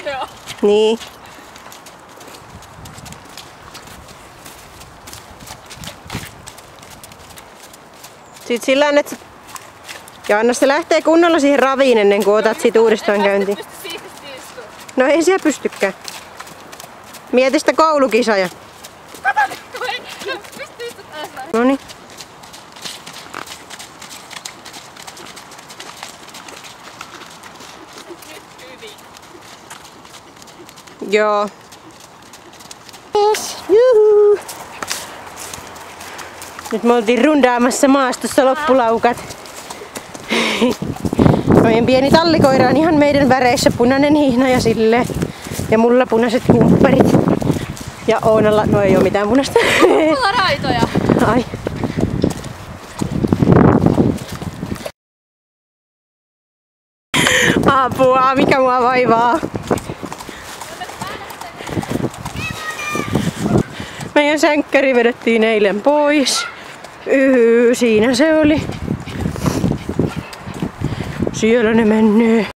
Joo. Niin. Sitten sillä on, että ja anna se lähtee kunnolla siihen raviin ennen kuin otat siitä uudestaan käyntiin. No ei siellä pystykään. Mieti sitä koulukisoja. Noniin. Joo. Yes. Juhu. Nyt me oltiin rundaamassa maastossa loppulaukat. Meidän pieni tallikoira on ihan meidän väreissä, punainen hihna ja silleen. Ja mulla punaiset humpparit. Ja Oonalla, no ei oo mitään punaista. Mulla on raitoja. Ai. Apua, mikä mua vaivaa. Meidän sänkkäri vedettiin eilen pois. Siinä se oli. Siellä ne menee.